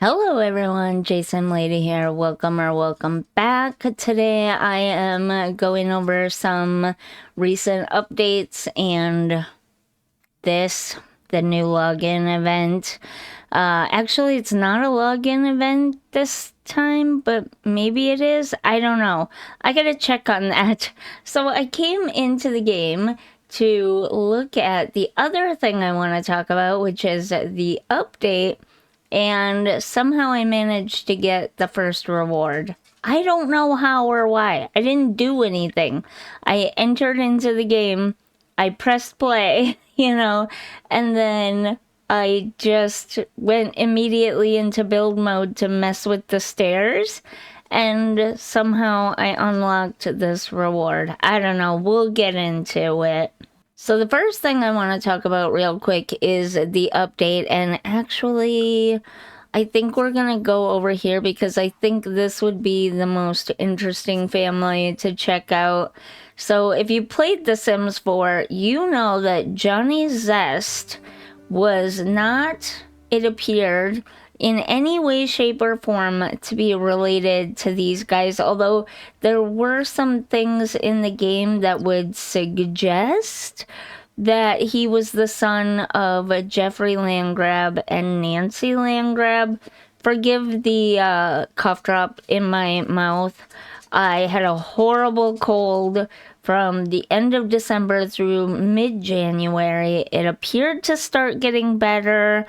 Hello everyone, JSimLady here. Welcome back. Today I am going over some recent updates and the new login event. Actually, it's not a login event this time, but maybe it is. I don't know. I gotta check on that. So I came into the game to look at the other thing I want to talk about, which is the update. And somehow I managed to get the first reward. I don't know how or why. I didn't do anything. I entered into the game, I pressed play, and then I just went immediately into build mode to mess with the stairs. And somehow I unlocked this reward. I don't know. We'll get into it. So the first thing I want to talk about real quick is the update, and actually I think we're going to go over here because I think this would be the most interesting family to check out. So if you played The Sims 4, you know that Johnny Zest was not, it appeared, in any way, shape, or form to be related to these guys, although there were some things in the game that would suggest that he was the son of Jeffrey Landgrab and Nancy Landgrab. Forgive the cough drop in my mouth. I had a horrible cold from the end of December through mid-January. It appeared to start getting better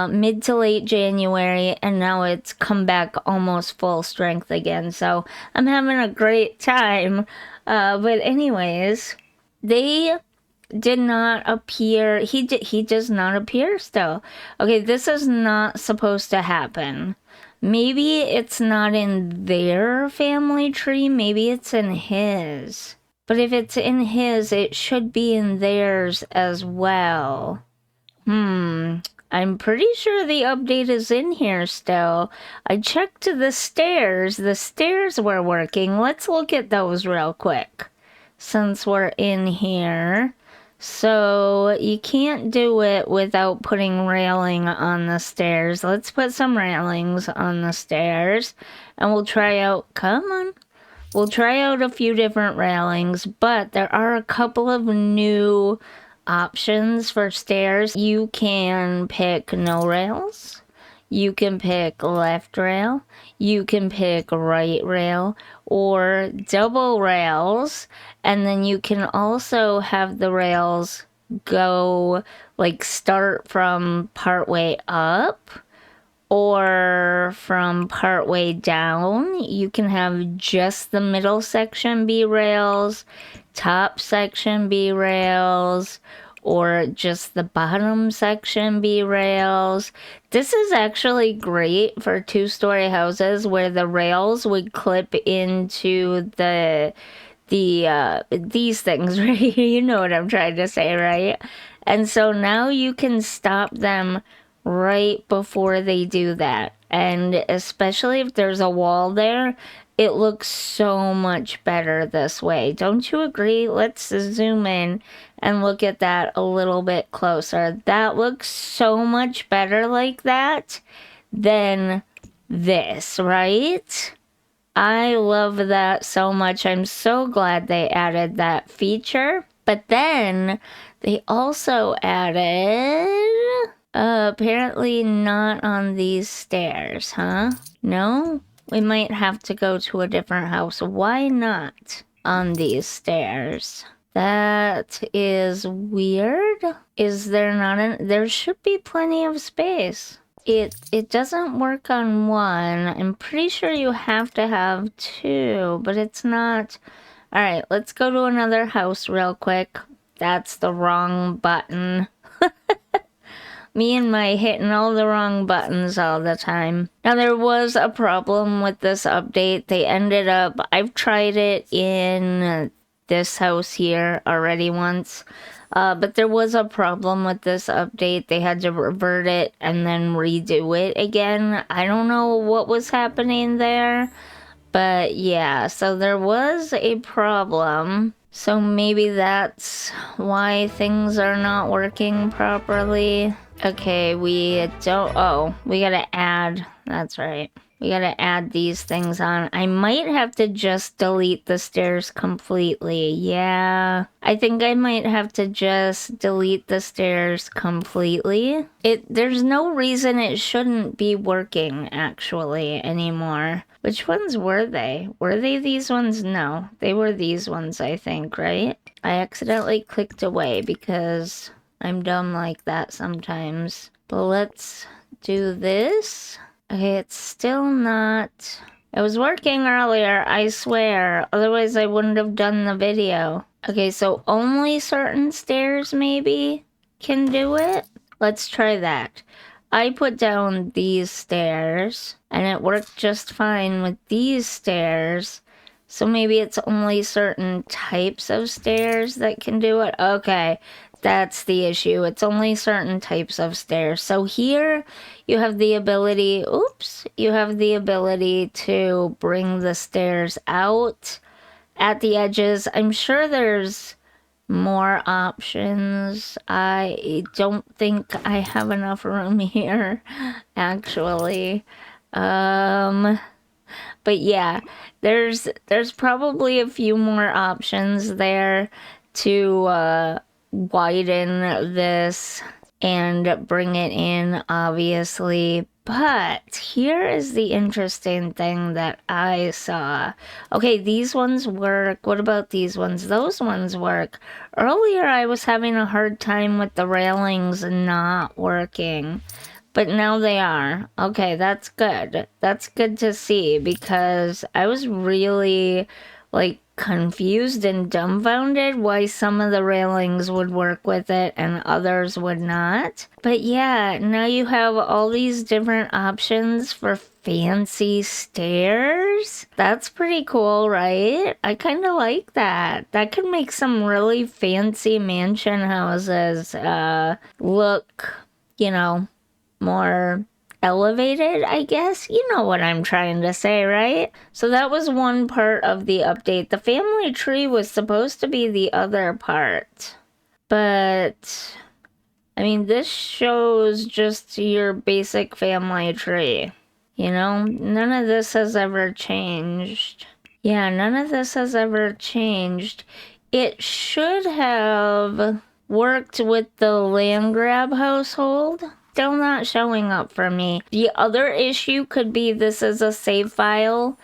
mid to late January, and now it's come back almost full strength again. So I'm having a great time. But anyways, they did not appear. He does not appear still. Okay, this is not supposed to happen. Maybe it's not in their family tree. Maybe it's in his. But if it's in his, it should be in theirs as well. I'm pretty sure the update is in here still. I checked the stairs. The stairs were working. Let's look at those real quick, since we're in here. So you can't do it without putting railing on the stairs. Let's put some railings on the stairs and we'll try out, come on. We'll try out a few different railings, but there are a couple of new options for stairs. You can pick no rails. You can pick left rail. You can pick right rail or double rails. And then you can also have the rails go, like, start from partway up or from partway down. You can have just the middle section be rails, top section be rails, or just the bottom section be rails. This is actually great for two-story houses where the rails would clip into these things right here. You know what I'm trying to say, right? And so now you can stop them right before they do that. And especially if there's a wall there, it looks so much better this way. Don't you agree? Let's zoom in and look at that a little bit closer. That looks so much better like that than this, right? I love that so much. I'm so glad they added that feature. But then they also added, apparently not on these stairs, huh? No? We might have to go to a different house. Why not on these stairs? That is weird. Is there not there should be plenty of space. It doesn't work on one. I'm pretty sure you have to have two, but it's not. All right, let's go to another house real quick. That's the wrong button. Me and my hitting all the wrong buttons all the time. Now, there was a problem with this update. They ended up, I've tried it in this house here already once. But there was a problem with this update. They had to revert it and then redo it again. I don't know what was happening there. But yeah, so there was a problem. So maybe that's why things are not working properly. Okay, we don't, oh, we gotta add That's right. We gotta add these things on. I might have to just delete the stairs completely. Yeah, I think I might have to just delete the stairs completely. There's no reason it shouldn't be working actually anymore. Which ones were they? Were they these ones? No, they were these ones, I think, right? I accidentally clicked away because I'm dumb like that sometimes. But let's do this. Okay, it's still not... It was working earlier, I swear. Otherwise, I wouldn't have done the video. Okay, so only certain stairs, maybe, can do it? Let's try that. I put down these stairs, and it worked just fine with these stairs. So maybe it's only certain types of stairs that can do it? Okay, that's the issue. It's only certain types of stairs. So here you have the ability, you have the ability to bring the stairs out at the edges. I'm sure there's more options. I don't think I have enough room here, actually. But yeah, there's probably a few more options there to widen this and bring it in, obviously. But here is the interesting thing that I saw. Okay, these ones work. What about these ones? Those ones work. Earlier, I was having a hard time with the railings not working. But now they are. Okay, that's good. That's good to see because I was really like confused and dumbfounded why some of the railings would work with it and others would not. But yeah, now you have all these different options for fancy stairs. That's pretty cool, right? I kind of like that. That could make some really fancy mansion houses look, more elevated, I guess. You know what I'm trying to say, right? So that was one part of the update. The family tree was supposed to be the other part. But, I mean, this shows just your basic family tree. None of this has ever changed. Yeah, none of this has ever changed. It should have worked with the land grab household. Still not showing up for me. The other issue could be this is a save file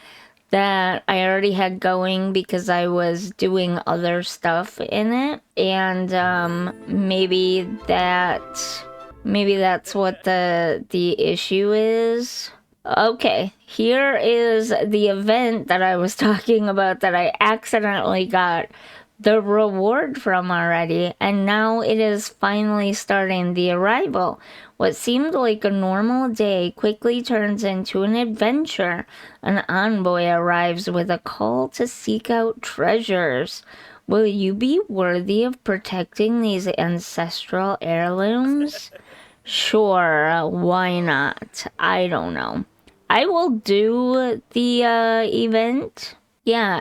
that I already had going because I was doing other stuff in it. And maybe that's what the issue is. Okay, here is the event that I was talking about that I accidentally got the reward from already, and now it is finally starting. The arrival. What seemed like a normal day quickly turns into an adventure. An envoy arrives with a call to seek out treasures. Will you be worthy of protecting these ancestral heirlooms? Sure, why not? I don't know. I will do the event. Yeah,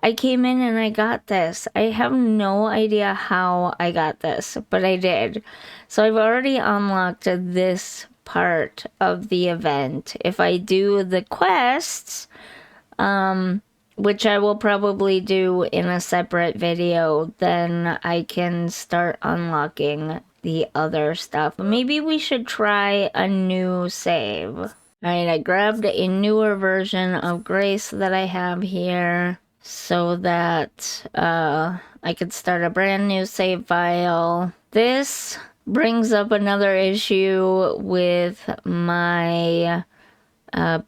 I came in and I got this. I have no idea how I got this, but I did. So I've already unlocked this part of the event. If I do the quests, which I will probably do in a separate video, then I can start unlocking the other stuff. Maybe we should try a new save. All right, I grabbed a newer version of Grace that I have here so that I could start a brand new save file. This brings up another issue with my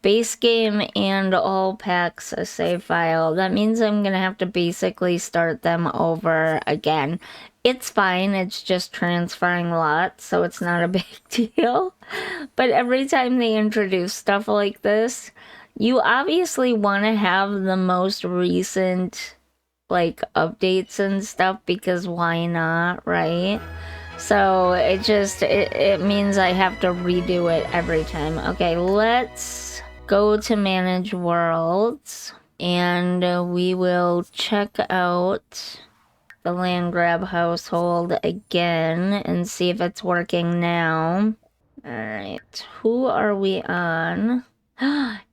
base game and all packs a save file. That means I'm gonna have to basically start them over again. It's fine, it's just transferring lots, so it's not a big deal. But every time they introduce stuff like this, you obviously want to have the most recent like updates and stuff because why not, right? So it means I have to redo it every time. Okay, let's go to manage worlds and we will check out the land grab household again and see if it's working now. All right, who are we on?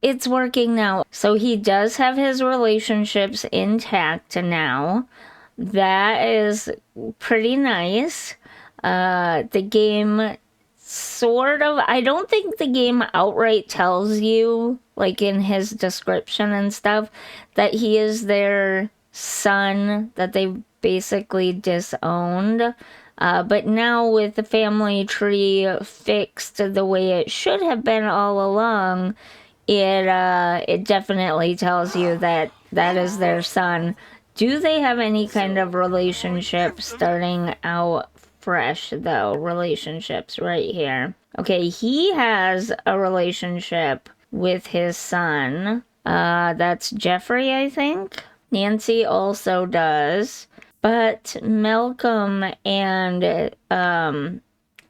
It's working now. So he does have his relationships intact now. That is pretty nice. The game sort of, I don't think the game outright tells you, like in his description and stuff, that he is their son that they basically disowned. But now with the family tree fixed the way it should have been all along, it definitely tells you that that is their son. Do they have any kind of relationship starting out fresh though? Relationships right here. Okay, he has a relationship with his son. That's Jeffrey, I think. Nancy also does. But Malcolm and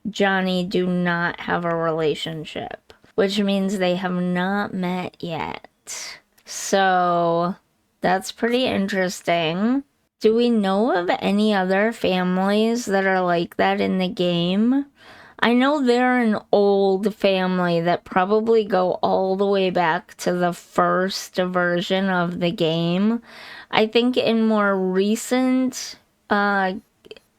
Johnny do not have a relationship, which means they have not met yet. So that's pretty interesting. Do we know of any other families that are like that in the game? I know they're an old family that probably go all the way back to the first version of the game. I think in more recent updates,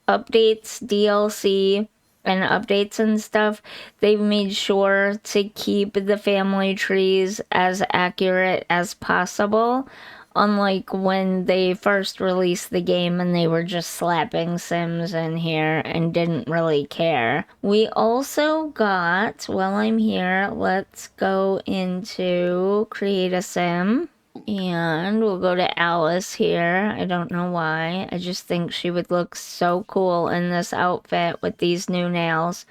DLC, and updates and stuff, they've made sure to keep the family trees as accurate as possible. Unlike when they first released the game and they were just slapping Sims in here and didn't really care. We also got, while I'm here, let's go into Create a Sim. And we'll go to Alice here. I don't know why. I just think she would look so cool in this outfit with these new nails.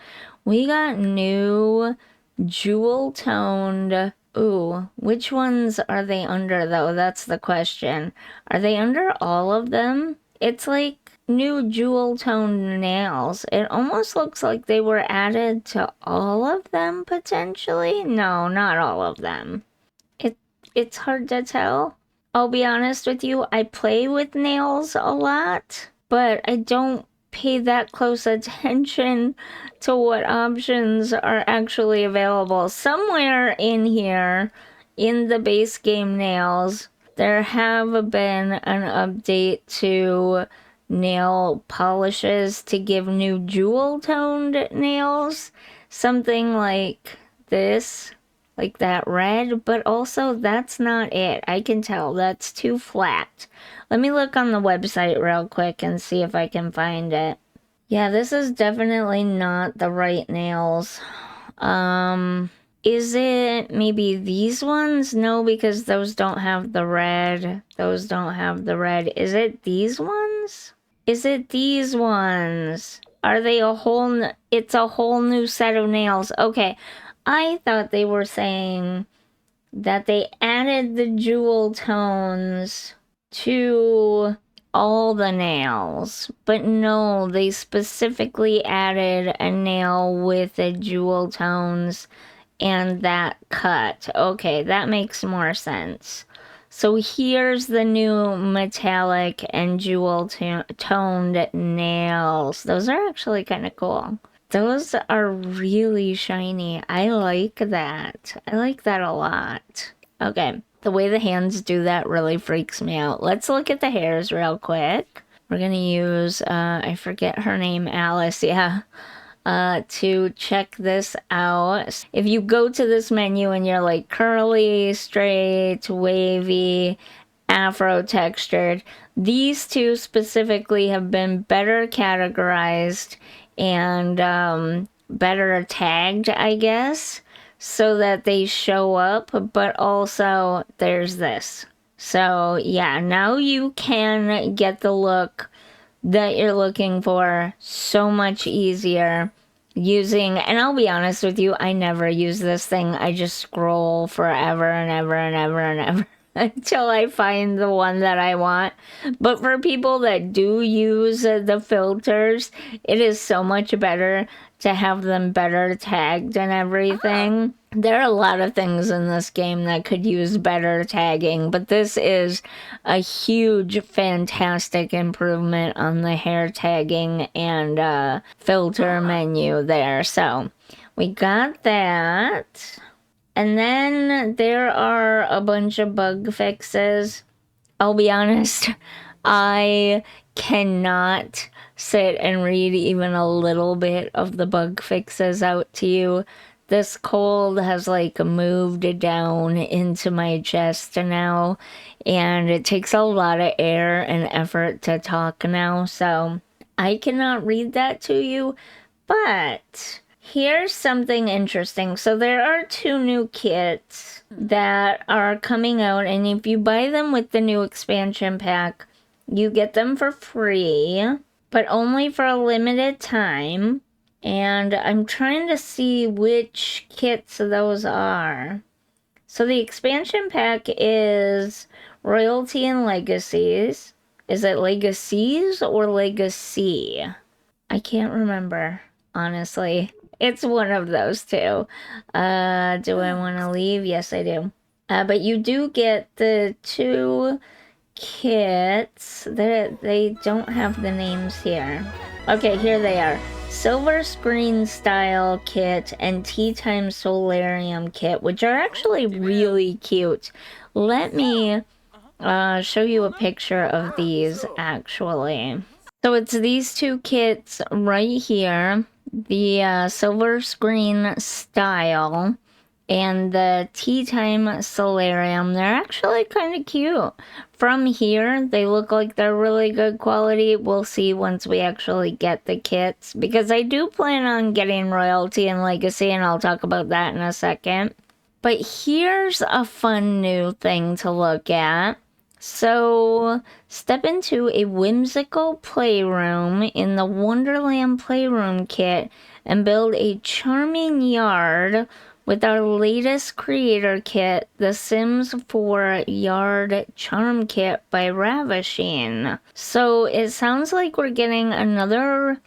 We got new jewel toned. Ooh, which ones are they under though? That's the question. Are they under all of them? It's like new jewel toned nails. It almost looks like they were added to all of them potentially. No, not all of them. It's hard to tell. I'll be honest with you, I play with nails a lot, but I don't pay that close attention to what options are actually available. Somewhere in here, in the base game nails, there have been an update to nail polishes to give new jewel toned nails. Something like this, like that red, but also that's not it. I can tell that's too flat. Let me look on the website real quick and see if I can find it. Yeah, this is definitely not the right nails. Is it maybe these ones? No, because those don't have the red. Those don't have the red. Is it these ones? Is it these ones? Are they a whole... It's a whole new set of nails. Okay, I thought they were saying that they added the jewel tones to all the nails, but no, they specifically added a nail with the jewel tones and that cut. Okay, that makes more sense. So here's the new metallic and jewel toned nails. Those are actually kind of cool. Those are really shiny. I like that. I like that a lot. Okay, the way the hands do that really freaks me out. Let's look at the hairs real quick. We're gonna use, I forget her name, Alice, yeah, to check this out. If you go to this menu and you're like curly, straight, wavy, afro textured, these two specifically have been better categorized and better tagged, I guess, so that they show up, but also there's this. So yeah, now you can get the look that you're looking for so much easier using, and I'll be honest with you, I never use this thing. I just scroll forever and ever and ever and ever until I find the one that I want. But for people that do use the filters, it is so much better to have them better tagged and everything. There are a lot of things in this game that could use better tagging, but this is a huge, fantastic improvement on the hair tagging and filter menu there. So we got that. And then there are a bunch of bug fixes. I'll be honest, I cannot sit and read even a little bit of the bug fixes out to you. This cold has like moved down into my chest now, and it takes a lot of air and effort to talk now, so I cannot read that to you. But here's something interesting. So there are 2 new kits that are coming out, and if you buy them with the new expansion pack, you get them for free, but only for a limited time. And I'm trying to see which kits those are. So the expansion pack is Royalty and Legacies. Is it Legacies or Legacy? I can't remember, honestly. It's one of those 2. Do I want to leave? Yes, I do. But you do get the 2 kits. They don't have the names here. Okay, here they are. Silver Screen Style Kit and Tea Time Solarium Kit, which are actually really cute. Let me show you a picture of these, actually. So it's these 2 kits right here. The Silver Screen Style and the Tea Time Solarium. They're actually kind of cute. From here, they look like they're really good quality. We'll see once we actually get the kits, because I do plan on getting Royalty and Legacy, and I'll talk about that in a second. But here's a fun new thing to look at. So, step into a whimsical playroom in the Wonderland Playroom Kit and build a charming yard with our latest creator kit, the Sims 4 Yard Charm Kit by Ravishing. So it sounds like we're getting another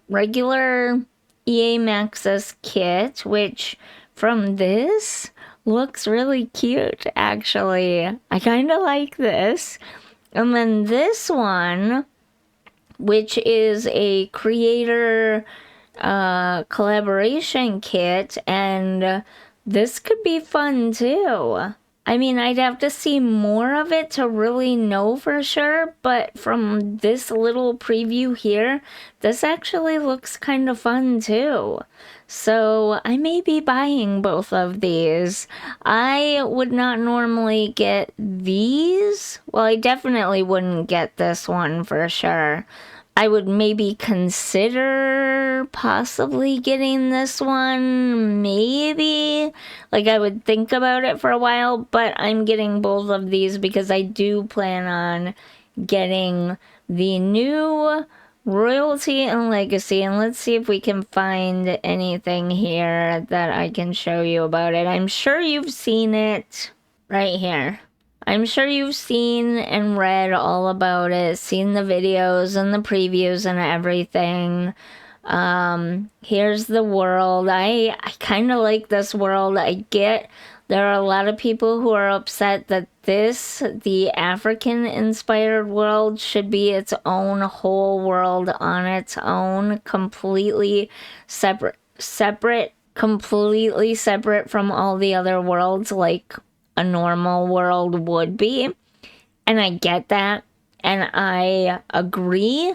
regular EA Maxis kit, which from this looks really cute, actually. I kind of like this. And then this one, which is a creator collaboration kit, and this could be fun too. I mean, I'd have to see more of it to really know for sure, but from this little preview here, this actually looks kind of fun too. So I may be buying both of these. I would not normally get these. Well, I definitely wouldn't get this one for sure. I would maybe consider possibly getting this one, maybe. Like, I would think about it for a while, but I'm getting both of these because I do plan on getting the new Royalty and Legacy. And let's see if we can find anything here that I can show you about it. I'm sure you've seen it right here. I'm sure you've seen and read all about it, seen the videos and the previews and everything. Here's the world. I kind of like this world. I get there are a lot of people who are upset that the African-inspired world, should be its own whole world on its own, completely separate, completely separate from all the other worlds, like a normal world would be. And I get that, and I agree,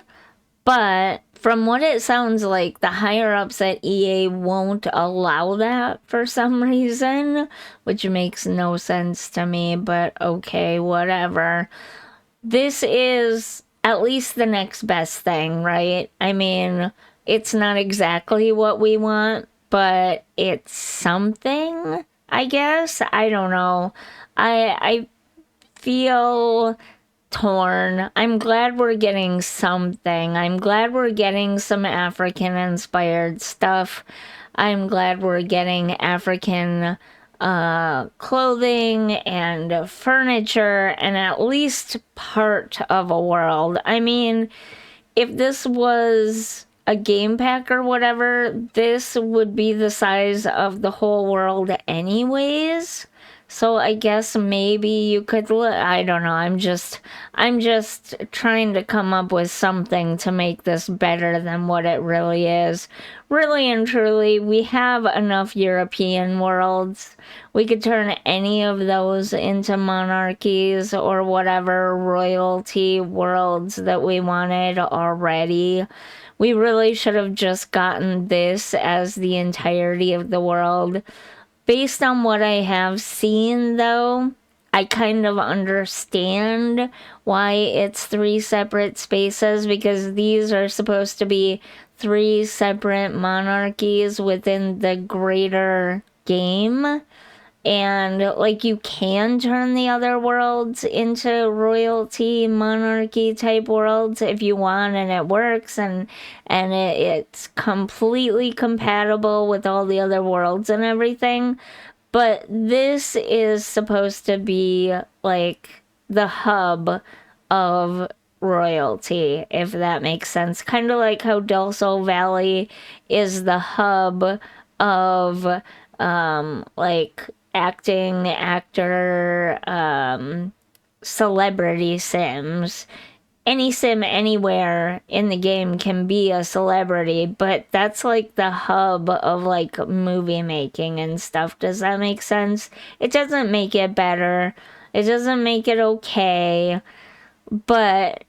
but from what it sounds like, the higher ups at EA won't allow that for some reason, which makes no sense to me, but okay, whatever. This is at least the next best thing, right? I mean, it's not exactly what we want, but it's something, I guess. I don't know. I feel torn. I'm glad we're getting something. I'm glad we're getting some African inspired stuff. I'm glad we're getting African clothing and furniture and at least part of a world. I mean, if this was a game pack or whatever, this would be the size of the whole world anyways. So I guess maybe you could I don't know. I'm just trying to come up with something to make this better than what it really is. Really and truly, we have enough European worlds. We could turn any of those into monarchies or whatever royalty worlds that we wanted already. We really should have just gotten this as the entirety of the world. Based on what I have seen, though, I kind of understand why it's three separate spaces, because these are supposed to be three separate monarchies within the greater game. And like, you can turn the other worlds into royalty monarchy type worlds if you want, and it works, and it's completely compatible with all the other worlds and everything. But this is supposed to be like the hub of royalty, if that makes sense. Kind of like how Del Sol Valley is the hub of like acting, actor, celebrity sims. Any sim anywhere in the game can be a celebrity, but that's like the hub of like movie making and stuff. Does that make sense? It doesn't make it better. It doesn't make it okay, but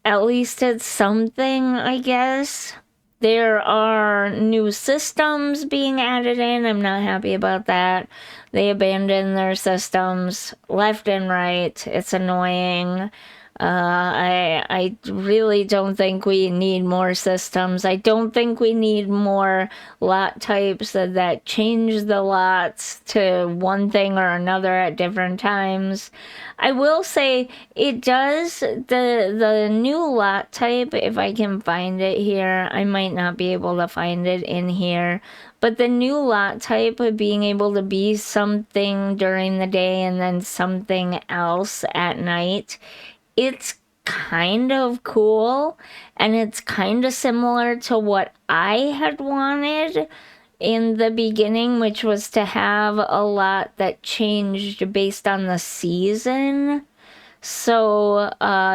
at least it's something, I guess. There are new systems being added in. I'm not happy about that. They abandoned their systems left and right. It's annoying. I really don't think we need more systems. I don't think we need more lot types that change the lots to one thing or another at different times. I will say it does the new lot type, if I can find it here. I might not be able to find it in here. But the new lot type of being able to be something during the day and then something else at night, it's kind of cool, and it's kind of similar to what I had wanted in the beginning, which was to have a lot that changed based on the season. So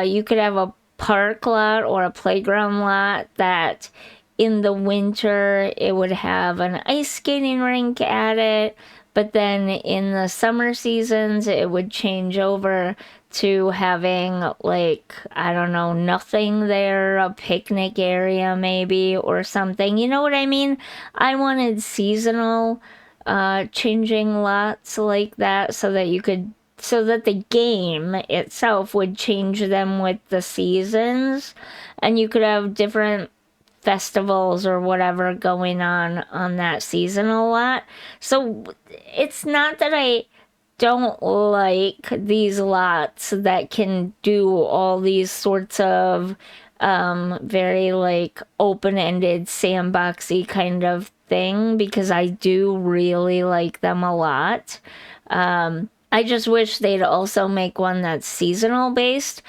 you could have a park lot or a playground lot that in the winter it would have an ice skating rink at it, but then in the summer seasons it would change over to having, like, I don't know, nothing there, a picnic area maybe or something. You know what I mean? I wanted seasonal changing lots like that, so that you could, so that the game itself would change them with the seasons, and you could have different festivals or whatever going on that seasonal lot. So it's not that I don't like these lots that can do all these sorts of very like open-ended sandboxy kind of thing, because I do really like them a lot. I just wish they'd also make one that's seasonal based.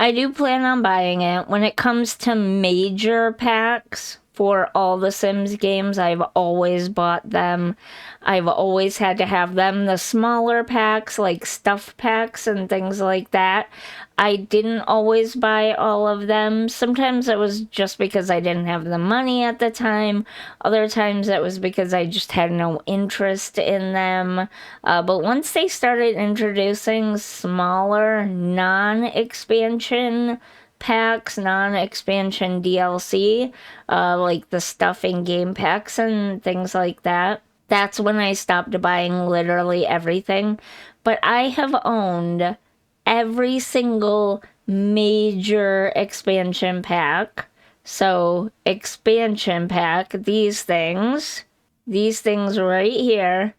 I do plan on buying it. When it comes to major packs for all the Sims games, I've always bought them. I've always had to have them. The smaller packs, like stuff packs and things like that, I didn't always buy all of them. Sometimes it was just because I didn't have the money at the time. Other times it was because I just had no interest in them. But once they started introducing smaller, non-expansion packs, non-expansion DLC, like the stuff in game packs and things like that, that's when I stopped buying literally everything. But I have owned every single major expansion pack. So, expansion pack, these things right here,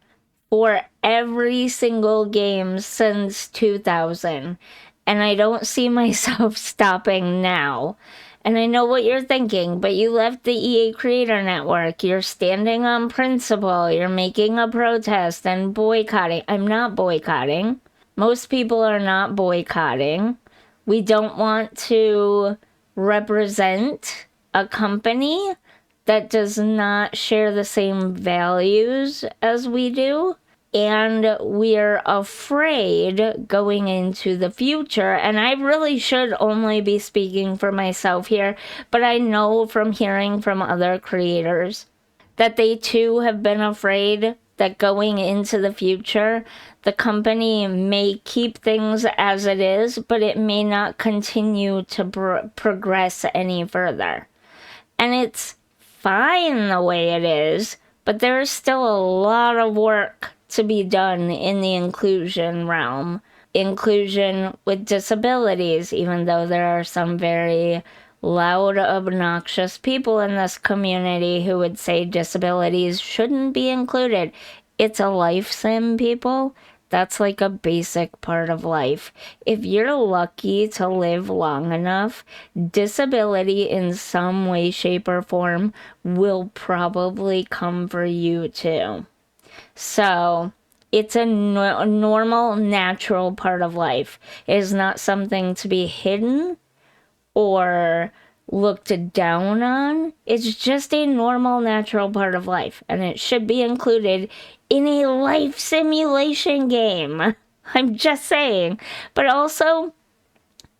for every single game since 2000. And I don't see myself stopping now. And I know what you're thinking, but you left the EA Creator Network. You're standing on principle. You're making a protest and boycotting. I'm not boycotting. Most people are not boycotting. We don't want to represent a company that does not share the same values as we do. and we're afraid going into the future. And I really should only be speaking for myself here, but I know from hearing from other creators that they too have been afraid that going into the future, the company may keep things as it is, but it may not continue to progress any further. And it's fine the way it is, but there's still a lot of work to be done in the inclusion realm. Inclusion with disabilities, even though there are some very loud, obnoxious people in this community who would say disabilities shouldn't be included. It's a life sim, people. That's like a basic part of life. If you're lucky to live long enough, disability in some way, shape, or form will probably come for you too. So it's a normal, natural part of life. It is not something to be hidden or looked down on. It's just a normal, natural part of life, and it should be included in a life simulation game. I'm just saying. But also,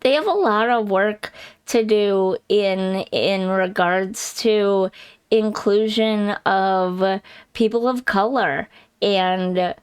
they have a lot of work to do in regards to inclusion of people of color and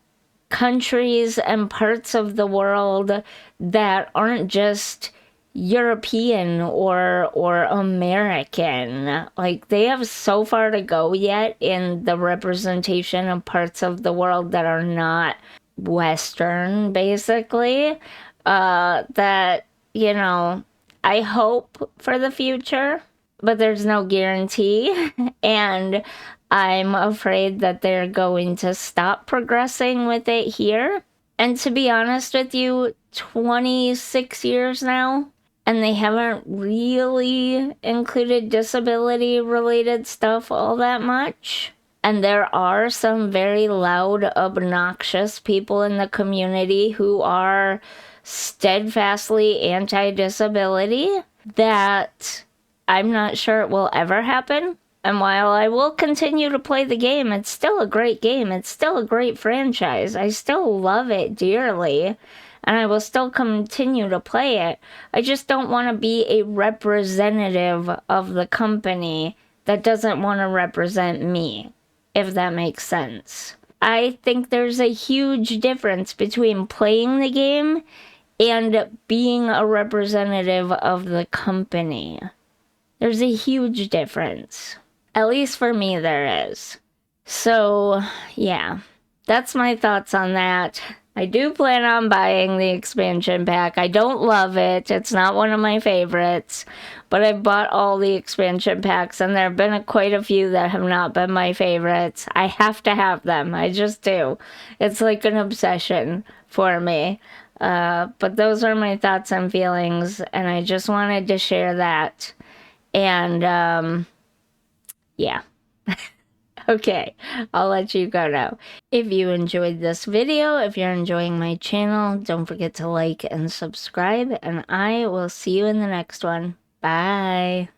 countries and parts of the world that aren't just European or American. Like, they have so far to go yet in the representation of parts of the world that are not Western, basically. That, you know, I hope for the future, but there's no guarantee. And I'm afraid that they're going to stop progressing with it here. And to be honest with you, 26 years now, and they haven't really included disability related stuff all that much. And there are some very loud, obnoxious people in the community who are steadfastly anti-disability that I'm not sure it will ever happen. And while I will continue to play the game, it's still a great game. It's still a great franchise. I still love it dearly. And I will still continue to play it. I just don't want to be a representative of the company that doesn't want to represent me, if that makes sense. I think there's a huge difference between playing the game and being a representative of the company. There's a huge difference. At least for me, there is. So, yeah, that's my thoughts on that. I do plan on buying the expansion pack. I don't love it. It's not one of my favorites. But I've bought all the expansion packs, and there have been quite a few that have not been my favorites. I have to have them. I just do. It's like an obsession for me. But those are my thoughts and feelings, and I just wanted to share that. And, yeah. Okay, I'll let you go now. If you enjoyed this video, if you're enjoying my channel, don't forget to like and subscribe, and I will see you in the next one. Bye.